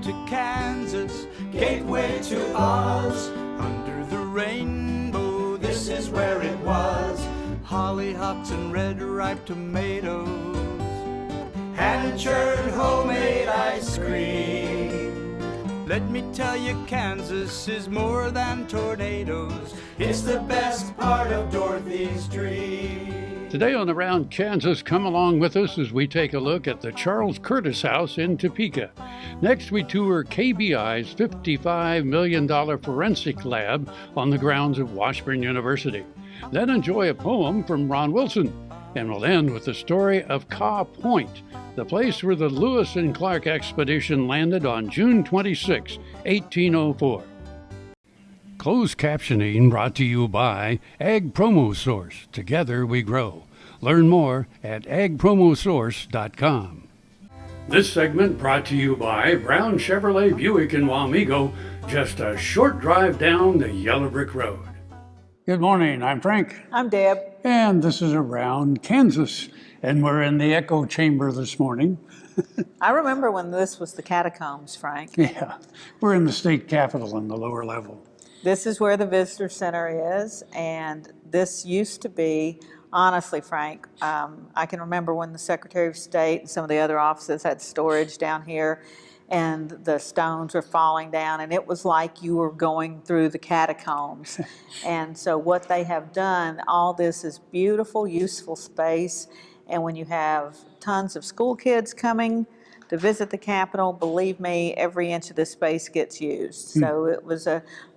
to Kansas, gateway to Oz. Under the rainbow, this is where it was. Hollyhocks and red ripe tomatoes, hand-churned homemade ice cream. Let me tell you, Kansas is more than tornadoes. It's the best part of Dorothy's dream. Today on Around Kansas, come along with us as we take a look at the Charles Curtis House in Topeka. Next, we tour KBI's $55 million forensic lab on the grounds of Washburn University. Then enjoy a poem from Ron Wilson. And we'll end with the story of Kaw Point, the place where the Lewis and Clark expedition landed on June 26, 1804. Closed captioning brought to you by Ag Promo Source. Together we grow. Learn more at agpromosource.com. This segment brought to you by Brown Chevrolet Buick in Wamego, just a short drive down the yellow brick road. Good morning, I'm Frank. I'm Deb. And this is Around Kansas, and we're in the echo chamber this morning. I remember when this was the catacombs, Frank. Yeah, we're in the state capitol in the lower level. This is where the visitor center is, and this used to be, honestly, Frank, I can remember when the Secretary of State and some of the other offices had storage down here, and the stones were falling down, and it was like you were going through the catacombs. And so what they have done, all this is beautiful, useful space, and when you have tons of school kids coming to visit the Capitol, believe me, every inch of this space gets used. So it was,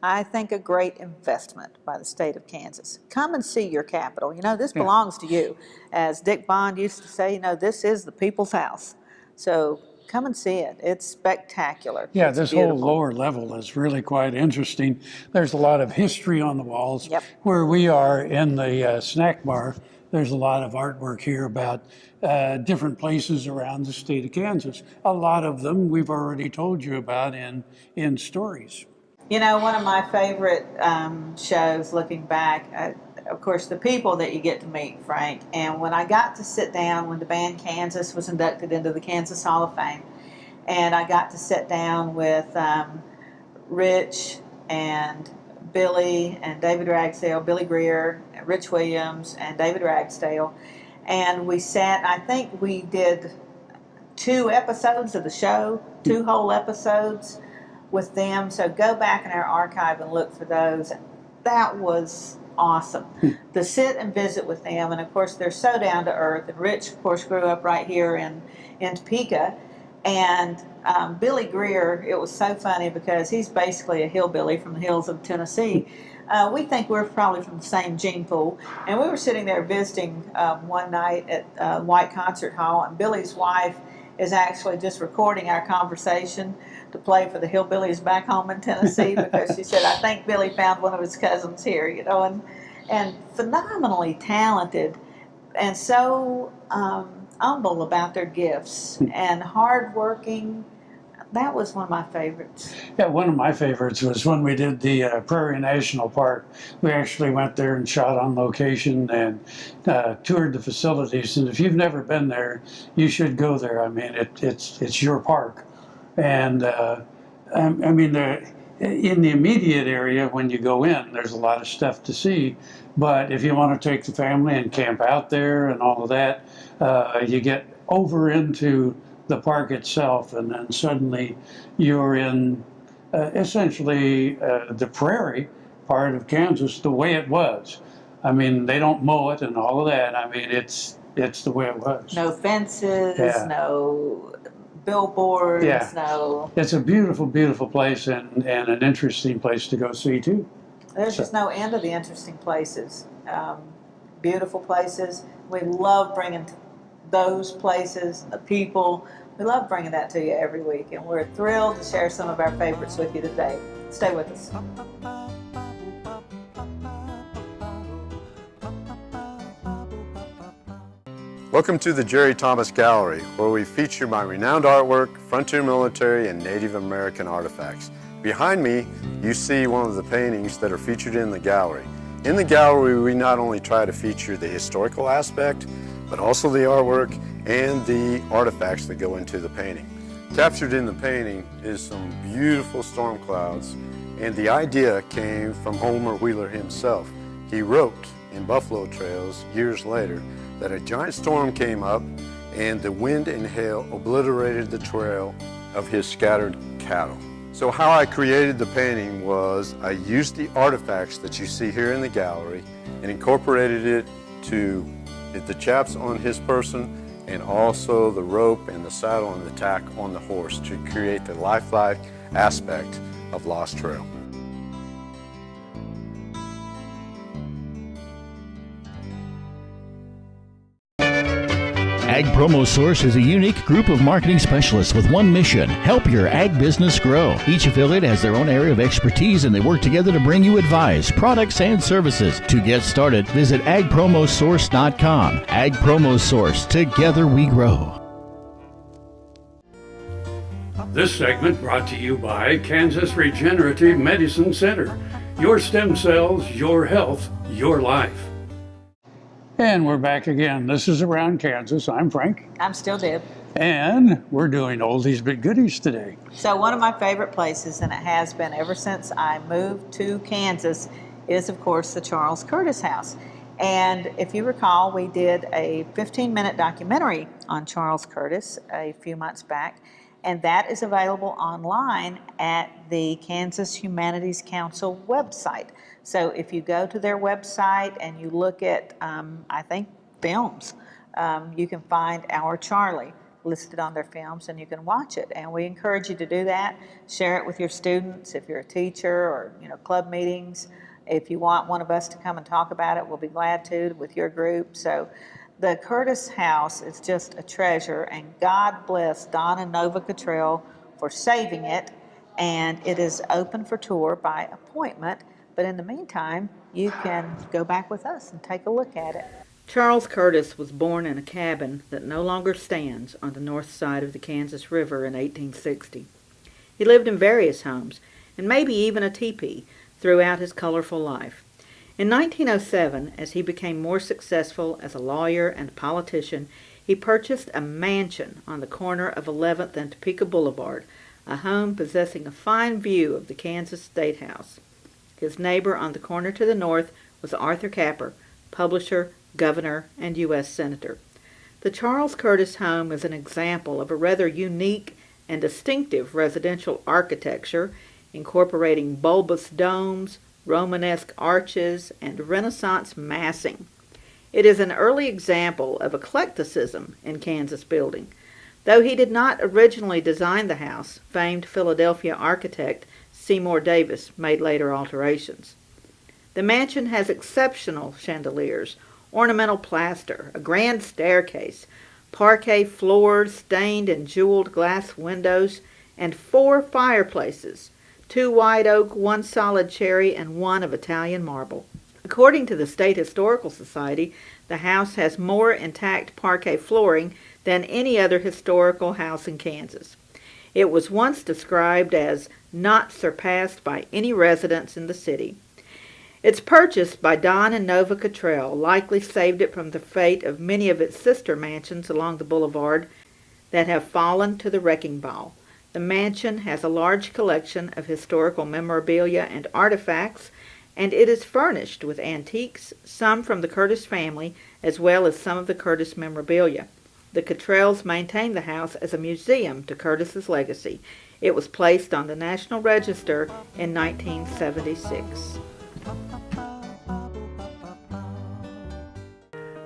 I think, a great investment by the state of Kansas. Come and see your Capitol. You know, this belongs to you. As Dick Bond used to say, you know, this is the people's house. So come and see it. It's spectacular. Yeah, it's this beautiful. whole lower level is really quite interesting. There's a lot of history on the walls. Yep. Where we are in the snack bar, there's a lot of artwork here about different places around the state of Kansas. A lot of them we've already told you about in stories. You know, one of my favorite shows, looking back, of course, the people that you get to meet, Frank. And when I got to sit down, when the band Kansas was inducted into the Kansas Hall of Fame, and I got to sit down with Rich and Billy and David Ragsdale, Billy Greer, Rich Williams, and David Ragsdale, and we sat, I think we did 2 episodes of the show, 2 whole episodes with them. So go back in our archive and look for those. That was awesome to sit and visit with them. And of course, they're so down to earth. And Rich, of course, grew up right here in Topeka. And Billy Greer, it was so funny because he's basically a hillbilly from the hills of Tennessee. We think we're probably from the same gene pool. And we were sitting there visiting one night at White Concert Hall, and Billy's wife is actually just recording our conversation to play for the hillbillies back home in Tennessee, because she said, I think Billy found one of his cousins here, you know, and phenomenally talented and so humble about their gifts and hardworking. That was one of my favorites. Yeah, one of my favorites was when we did the Prairie National Park. We actually went there and shot on location and toured the facilities. And if you've never been there, you should go there. I mean, it's your park. And I mean, in the immediate area, when you go in, there's a lot of stuff to see. But if you want to take the family and camp out there and all of that, you get over into the park itself, and then suddenly you're in essentially the prairie part of Kansas the way it was. I mean, they don't mow it and all of that. I mean, it's the way it was. No fences, no billboards, no. It's a beautiful, beautiful place, and an interesting place to go see too. There's just no end of the interesting places. Beautiful places. We love bringing those places, the people. We love bringing that to you every week, and we're thrilled to share some of our favorites with you today. Stay with us. Welcome to the Jerry Thomas Gallery, where we feature my renowned artwork, frontier military, and Native American artifacts. Behind me, you see one of the paintings that are featured in the gallery. In the gallery, we not only try to feature the historical aspect, but also the artwork and the artifacts that go into the painting. Captured in the painting is some beautiful storm clouds, and the idea came from Homer Wheeler himself. He wrote in Buffalo Trails years later that a giant storm came up and the wind and hail obliterated the trail of his scattered cattle. So how I created the painting was I used the artifacts that you see here in the gallery and incorporated it to the chaps on his person, and also the rope and the saddle and the tack on the horse to create the lifelike aspect of Lost Trail. Ag Promo Source is a unique group of marketing specialists with one mission: help your ag business grow. Each affiliate has their own area of expertise, and they work together to bring you advice, products, and services. To get started, visit agpromosource.com. Ag Promo Source. Together we grow. This segment brought to you by Kansas Regenerative Medicine Center. Your stem cells, your health, your life. And we're back again. This is Around Kansas. I'm Frank. I'm still Deb. And we're doing oldies but goodies today. So one of my favorite places, and it has been ever since I moved to Kansas, is of course the Charles Curtis House. And if you recall, we did a 15-minute documentary on Charles Curtis a few months back, and that is available online at the Kansas Humanities Council website. So if you go to their website and you look at, I think, films, you can find Our Charlie listed on their films, and you can watch it. And we encourage you to do that. Share it with your students if you're a teacher, or club meetings. If you want one of us to come and talk about it, we'll be glad to with your group. So the Curtis House is just a treasure, and God bless Don and Nova Cottrell for saving it. And it is open for tour by appointment. But in the meantime, you can go back with us and take a look at it. Charles Curtis was born in a cabin that no longer stands on the north side of the Kansas River in 1860. He lived in various homes, and maybe even a teepee, throughout his colorful life. In 1907, as he became more successful as a lawyer and politician, he purchased a mansion on the corner of 11th and Topeka Boulevard, a home possessing a fine view of the Kansas State House. His neighbor on the corner to the north was Arthur Capper, publisher, governor, and U.S. Senator. The Charles Curtis home is an example of a rather unique and distinctive residential architecture, incorporating bulbous domes, Romanesque arches, and Renaissance massing. It is an early example of eclecticism in Kansas building. Though he did not originally design the house, famed Philadelphia architect Seymour Davis made later alterations. The mansion has exceptional chandeliers, ornamental plaster, a grand staircase, parquet floors, stained and jeweled glass windows, and 4 fireplaces, 2 white oak, 1 solid cherry, and 1 of Italian marble. According to the State Historical Society, the house has more intact parquet flooring than any other historical house in Kansas. It was once described as not surpassed by any residence in the city. Its purchase by Don and Nova Cottrell likely saved it from the fate of many of its sister mansions along the boulevard that have fallen to the wrecking ball. The mansion has a large collection of historical memorabilia and artifacts, and it is furnished with antiques, some from the Curtis family, as well as some of the Curtis memorabilia. The Cottrells maintain the house as a museum to Curtis's legacy. It was placed on the National Register in 1976.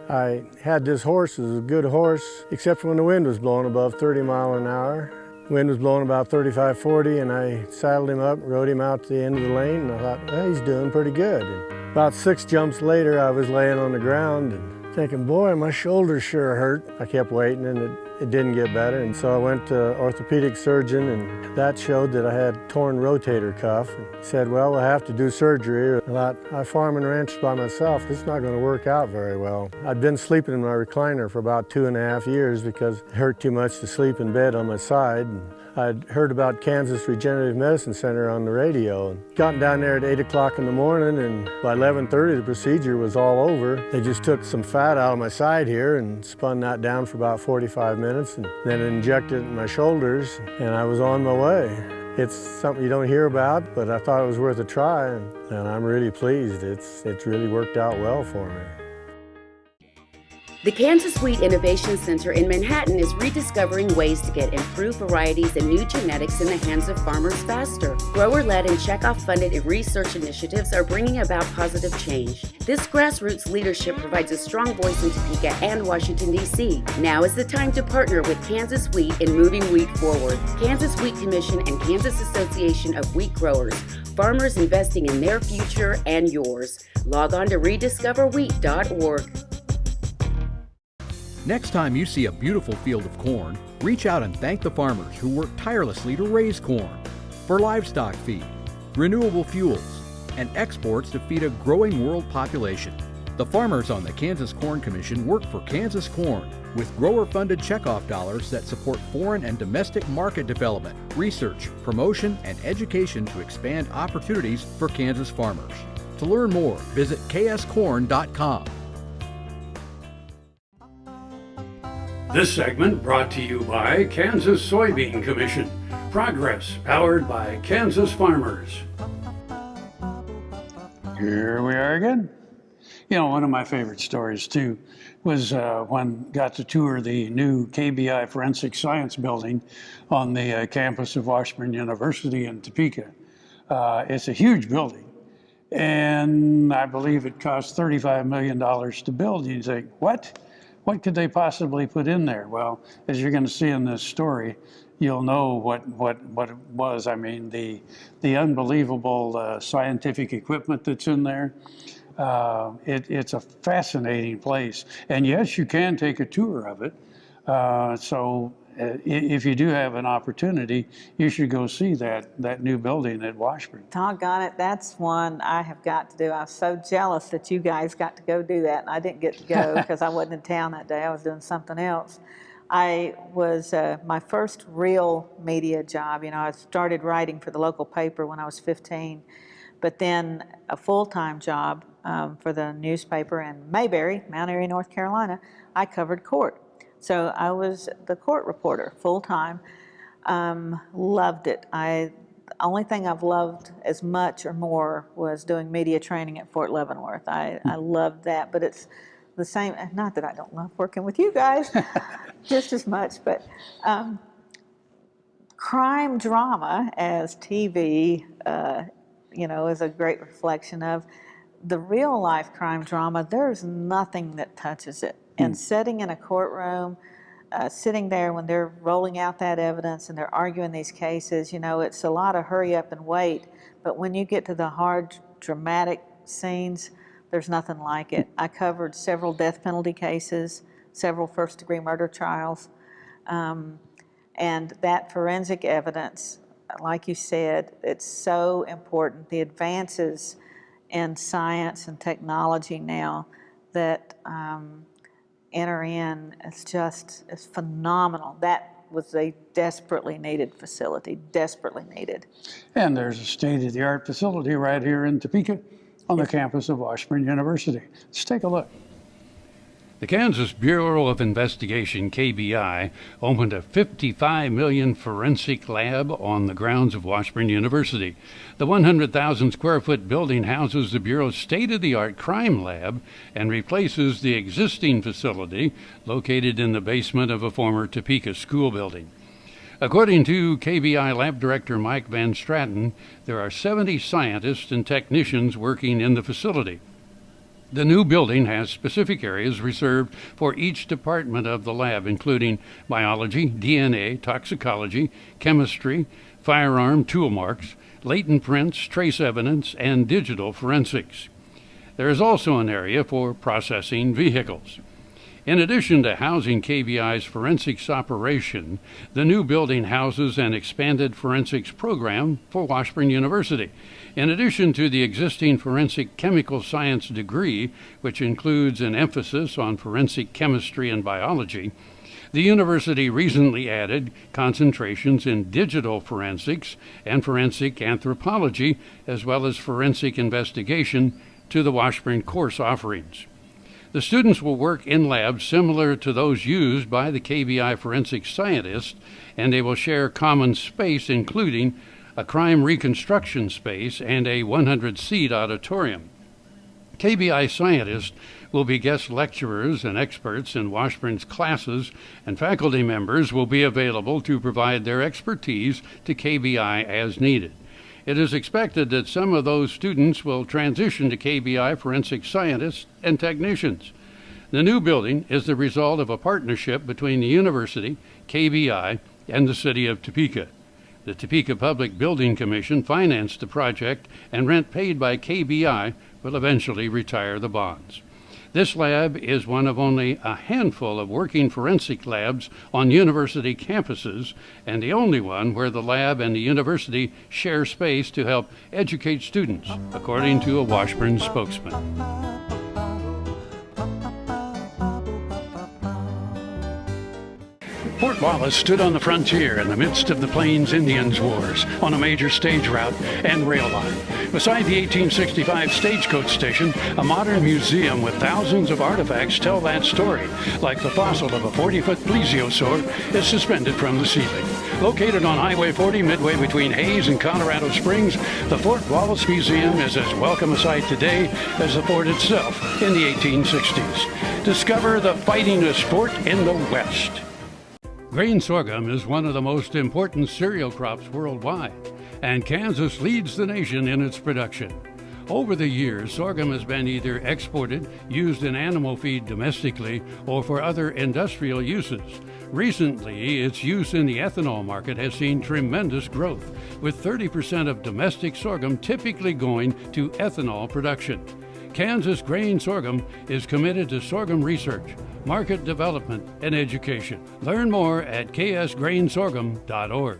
I had this horse. It was a good horse, except when the wind was blowing above 30 miles an hour. The wind was blowing about 35, 40, and I saddled him up, rode him out to the end of the lane, and I thought, well, he's doing pretty good. And about 6 jumps later, I was laying on the ground and thinking, boy, my shoulders sure hurt. I kept waiting, and it didn't get better, and so I went to orthopedic surgeon, and that showed that I had torn rotator cuff. And said, well, we'll have to do surgery. I thought, I farm and ranch by myself. This is not going to work out very well. I'd been sleeping in my recliner for about 2.5 years because it hurt too much to sleep in bed on my side. And I'd heard about Kansas Regenerative Medicine Center on the radio, and gotten down there at 8 o'clock in the morning, and by 11:30 the procedure was all over. They just took some fat out of my side here and spun that down for about 45 minutes. minutes and then injected it in my shoulders, and I was on my way. It's something you don't hear about, but I thought it was worth a try, and I'm really pleased. It's really worked out well for me. The Kansas Wheat Innovation Center in Manhattan is rediscovering ways to get improved varieties and new genetics in the hands of farmers faster. Grower-led and checkoff-funded research initiatives are bringing about positive change. This grassroots leadership provides a strong voice in Topeka and Washington, D.C. Now is the time to partner with Kansas Wheat in moving wheat forward. Kansas Wheat Commission and Kansas Association of Wheat Growers. Farmers investing in their future and yours. Log on to rediscoverwheat.org. Next time you see a beautiful field of corn, reach out and thank the farmers who work tirelessly to raise corn for livestock feed, renewable fuels, and exports to feed a growing world population. The farmers on the Kansas Corn Commission work for Kansas Corn with grower-funded checkoff dollars that support foreign and domestic market development, research, promotion, and education to expand opportunities for Kansas farmers. To learn more, visit kscorn.com. This segment brought to you by Kansas Soybean Commission. Progress powered by Kansas farmers. Here we are again. You know, one of my favorite stories too was when I got to tour the new KBI Forensic Science Building on the campus of Washburn University in Topeka. It's a huge building, and I believe it cost $35 million to build. You think, what? What could they possibly put in there? Well, as you're going to see in this story, you'll know what it was. I mean, the unbelievable scientific equipment that's in there. It's a fascinating place. And yes, you can take a tour of it. So if you do have an opportunity, you should go see that new building at Washburn. Doggone it, that's one I have got to do. I was so jealous that you guys got to go do that, and I didn't get to go because I wasn't in town that day. I was doing something else. I was, my first real media job, you know, I started writing for the local paper when I was 15, but then a full-time job for the newspaper in Mayberry, Mount Airy, North Carolina. I covered court. So I was the court reporter full-time. Loved it. The only thing I've loved as much or more was doing media training at Fort Leavenworth. I loved that, but it's the same, not that I don't love working with you guys, just as much, but crime drama as TV, you know, is a great reflection of the real life crime drama. There's nothing that touches it. And sitting in a courtroom, sitting there when they're rolling out that evidence and they're arguing these cases, you know, it's a lot of hurry up and wait. But when you get to the hard, dramatic scenes, there's nothing like it. I covered several death penalty cases, several first-degree murder trials. And that forensic evidence, like you said, it's so important. The advances in science and technology now that enter in, it's phenomenal. That was a desperately needed facility, desperately needed. And there's a state-of-the-art facility right here in Topeka on the campus of Washburn University. Let's take a look. The Kansas Bureau of Investigation, KBI, opened a $55 million forensic lab on the grounds of Washburn University. The 100,000 square foot building houses the Bureau's state-of-the-art crime lab and replaces the existing facility located in the basement of a former Topeka school building. According to KBI Lab Director Mike Van Straten, there are 70 scientists and technicians working in the facility. The new building has specific areas reserved for each department of the lab, including biology, DNA, toxicology, chemistry, firearm tool marks, latent prints, trace evidence, and digital forensics. There is also an area for processing vehicles. In addition to housing KBI's forensics operation, the new building houses an expanded forensics program for Washburn University. In addition to the existing forensic chemical science degree, which includes an emphasis on forensic chemistry and biology, the university recently added concentrations in digital forensics and forensic anthropology, as well as forensic investigation, to the Washburn course offerings. The students will work in labs similar to those used by the KBI forensic scientists, and they will share common space, including a crime reconstruction space and a 100-seat auditorium. KBI scientists will be guest lecturers and experts in Washburn's classes, and faculty members will be available to provide their expertise to KBI as needed. It is expected that some of those students will transition to KBI forensic scientists and technicians. The new building is the result of a partnership between the university, KBI, and the city of Topeka. The Topeka Public Building Commission financed the project, and rent paid by KBI will eventually retire the bonds. This lab is one of only a handful of working forensic labs on university campuses, and the only one where the lab and the university share space to help educate students, according to a Washburn spokesman. Fort Wallace stood on the frontier in the midst of the Plains Indians Wars on a major stage route and rail line. Beside the 1865 stagecoach station, a modern museum with thousands of artifacts tell that story, like the fossil of a 40-foot plesiosaur is suspended from the ceiling. Located on Highway 40 midway between Hayes and Colorado Springs, the Fort Wallace Museum is as welcome a sight today as the fort itself in the 1860s. Discover the fightingest fort in the West. Grain sorghum is one of the most important cereal crops worldwide, and Kansas leads the nation in its production. Over the years, sorghum has been either exported, used in animal feed domestically, or for other industrial uses. Recently, its use in the ethanol market has seen tremendous growth, with 30% of domestic sorghum typically going to ethanol production. Kansas Grain Sorghum is committed to sorghum research, market development, and education. Learn more at ksgrainsorghum.org.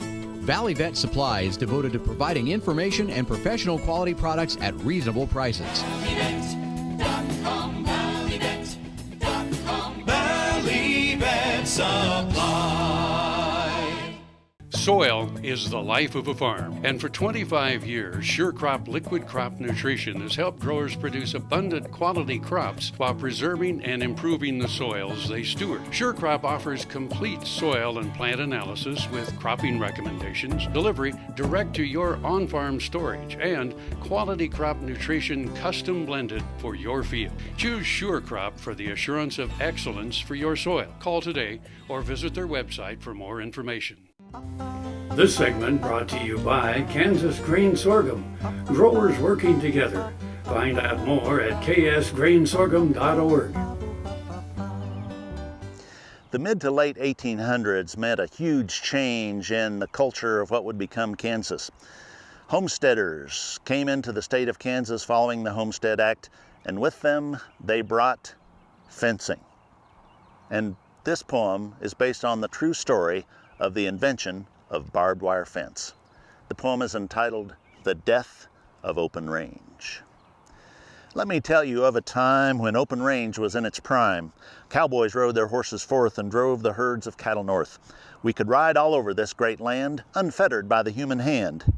Valley Vet Supply is devoted to providing information and professional quality products at reasonable prices. ValleyVet.com, ValleyVet.com, Valley Vet Supply. Soil is the life of a farm, and for 25 years, SureCrop Liquid Crop Nutrition has helped growers produce abundant quality crops while preserving and improving the soils they steward. SureCrop offers complete soil and plant analysis with cropping recommendations, delivery direct to your on-farm storage, and quality crop nutrition custom blended for your field. Choose SureCrop for the assurance of excellence for your soil. Call today or visit their website for more information. This segment brought to you by Kansas Grain Sorghum, growers working together. Find out more at ksgrainsorghum.org. The mid to late 1800s meant a huge change in the culture of what would become Kansas. Homesteaders came into the state of Kansas following the Homestead Act, and with them they brought fencing. And this poem is based on the true story of the invention of barbed wire fence. The poem is entitled The Death of Open Range. Let me tell you of a time when open range was in its prime. Cowboys rode their horses forth and drove the herds of cattle north. We could ride all over this great land, unfettered by the human hand.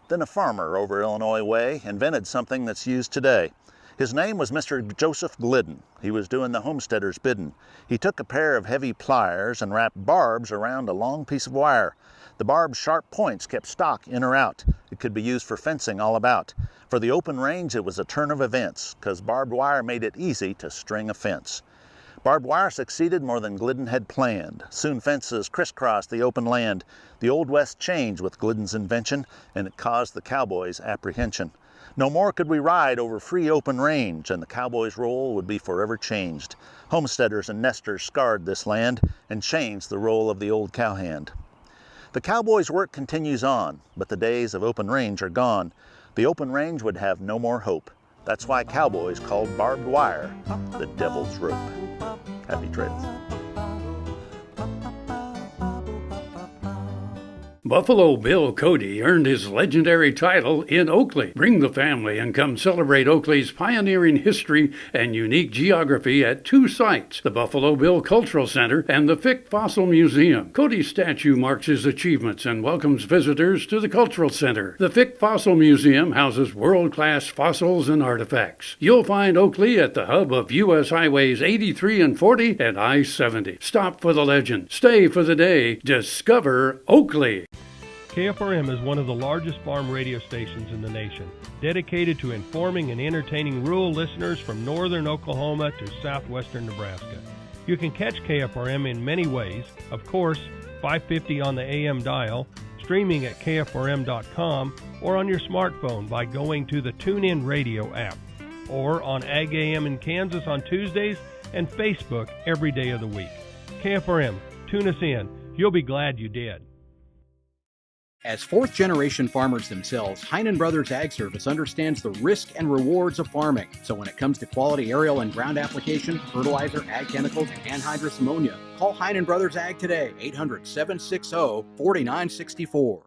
Then a farmer over Illinois way invented something that's used today. His name was Mr. Joseph Glidden. He was doing the homesteaders' bidding. He took a pair of heavy pliers and wrapped barbs around a long piece of wire. The barb's sharp points kept stock in or out. It could be used for fencing all about. For the open range, it was a turn of events, 'cause barbed wire made it easy to string a fence. Barbed wire succeeded more than Glidden had planned. Soon fences crisscrossed the open land. The Old West changed with Glidden's invention, and it caused the cowboys apprehension. No more could we ride over free open range, and the cowboy's role would be forever changed. Homesteaders and nesters scarred this land and changed the role of the old cowhand. The cowboy's work continues on, but the days of open range are gone. The open range would have no more hope. That's why cowboys called barbed wire the devil's rope. Happy trails. Buffalo Bill Cody earned his legendary title in Oakley. Bring the family and come celebrate Oakley's pioneering history and unique geography at two sites, the Buffalo Bill Cultural Center and the Fick Fossil Museum. Cody's statue marks his achievements and welcomes visitors to the Cultural Center. The Fick Fossil Museum houses world-class fossils and artifacts. You'll find Oakley at the hub of U.S. Highways 83 and 40 and I-70. Stop for the legend. Stay for the day. Discover Oakley. KFRM is one of the largest farm radio stations in the nation, dedicated to informing and entertaining rural listeners from northern Oklahoma to southwestern Nebraska. You can catch KFRM in many ways, of course, 550 on the AM dial, streaming at kfrm.com, or on your smartphone by going to the TuneIn Radio app, or on Ag AM in Kansas on Tuesdays and Facebook every day of the week. KFRM, tune us in. You'll be glad you did. As fourth-generation farmers themselves, HEINEN Brothers Ag Service understands the risk and rewards of farming. So when it comes to quality aerial and ground application, fertilizer, ag chemicals, and anhydrous ammonia, call HEINEN Brothers Ag today, 800-760-4964.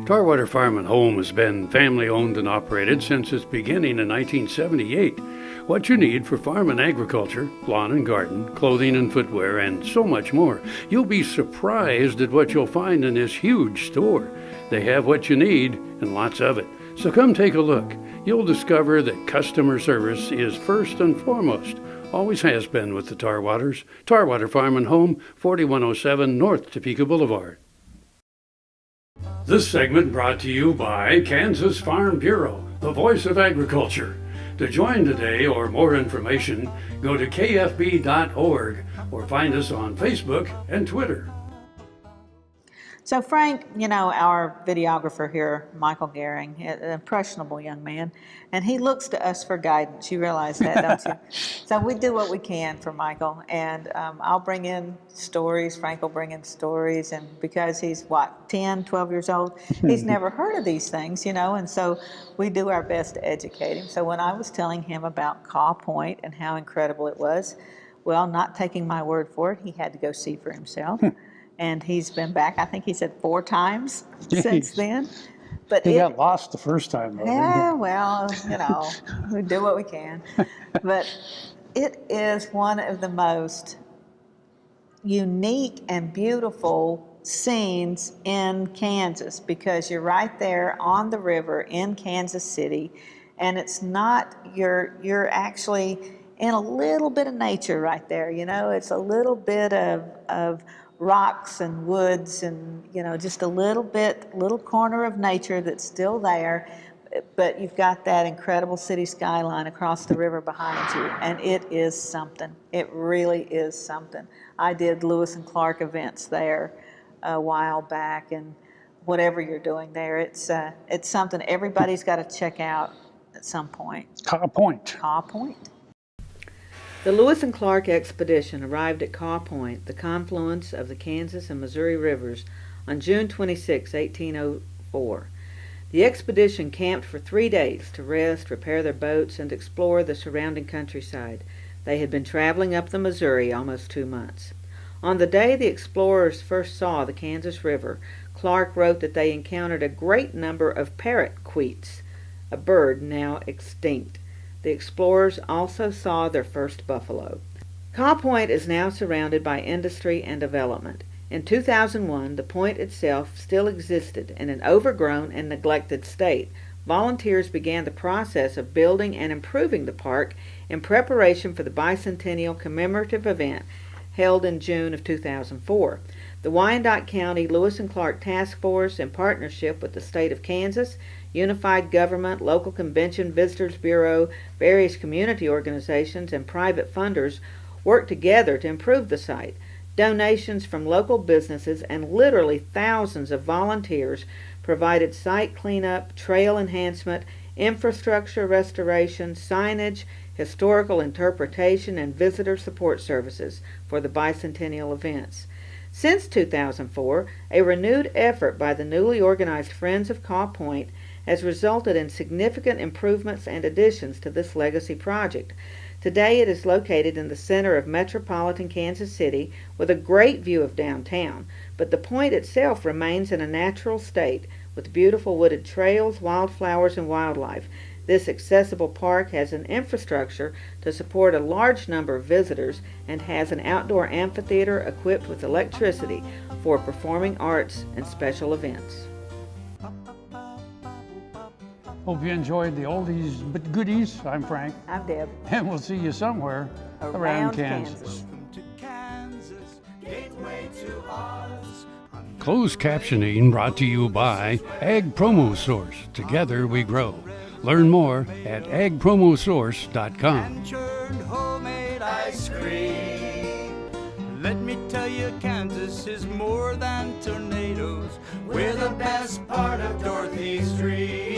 Tarwater Farm and Home has been family-owned and operated since its beginning in 1978. What you need for farm and agriculture, lawn and garden, clothing and footwear, and so much more. You'll be surprised at what you'll find in this huge store. They have what you need and lots of it. So come take a look. You'll discover that customer service is first and foremost. Always has been with the Tarwaters. Tarwater Farm and Home, 4107 North Topeka Boulevard. This segment brought to you by Kansas Farm Bureau, the voice of agriculture. To join today or more information, go to kfb.org or find us on Facebook and Twitter. So Frank, our videographer here, Michael Gehring, an impressionable young man, and he looks to us for guidance. You realize that, don't you? So we do what we can for Michael, and I'll bring in stories, Frank will bring in stories, and because he's, 10, 12 years old, he's never heard of these things, and so we do our best to educate him. So when I was telling him about Kaw Point and how incredible it was, well, not taking my word for it, he had to go see for himself. And he's been back, I think he said 4 times since then. But he got lost the first time, though. Yeah, well, we do what we can. But it is one of the most unique and beautiful scenes in Kansas because you're right there on the river in Kansas City, and it's not, you're actually in a little bit of nature right there, it's a little bit of rocks and woods and, just a little corner of nature that's still there, but you've got that incredible city skyline across the river behind you, and it is something. It really is something. I did Lewis and Clark events there a while back, and whatever you're doing there, it's something everybody's got to check out at some point. Kaw Point. Kaw Point. The Lewis and Clark expedition arrived at Kaw Point, the confluence of the Kansas and Missouri rivers, on June 26, 1804. The expedition camped for 3 days to rest, repair their boats, and explore the surrounding countryside. They had been traveling up the Missouri almost 2 months. On the day the explorers first saw the Kansas River, Clark wrote that they encountered a great number of parrot-queets, a bird now extinct. The explorers also saw their first buffalo. Kaw Point is now surrounded by industry and development. In 2001, the point itself still existed in an overgrown and neglected state. Volunteers began the process of building and improving the park in preparation for the bicentennial commemorative event held in June of 2004. The Wyandotte County Lewis and Clark Task Force, in partnership with the state of Kansas, Unified Government, Local Convention Visitors Bureau, various community organizations, and private funders worked together to improve the site. Donations from local businesses and literally thousands of volunteers provided site cleanup, trail enhancement, infrastructure restoration, signage, historical interpretation, and visitor support services for the bicentennial events. Since 2004, a renewed effort by the newly organized Friends of Kaw Point has resulted in significant improvements and additions to this legacy project. Today it is located in the center of metropolitan Kansas City with a great view of downtown, but the point itself remains in a natural state with beautiful wooded trails, wildflowers, and wildlife. This accessible park has an infrastructure to support a large number of visitors and has an outdoor amphitheater equipped with electricity for performing arts and special events. Hope you enjoyed the oldies but goodies. I'm Frank. I'm Deb. And we'll see you somewhere around Kansas. Welcome to Kansas, gateway to Oz. Closed captioning brought to you by Ag Promo Source. Together we grow. Learn more at agpromosource.com. And churned homemade ice cream. Let me tell you, Kansas is more than tornadoes. We're the best part of Dorothy's dream.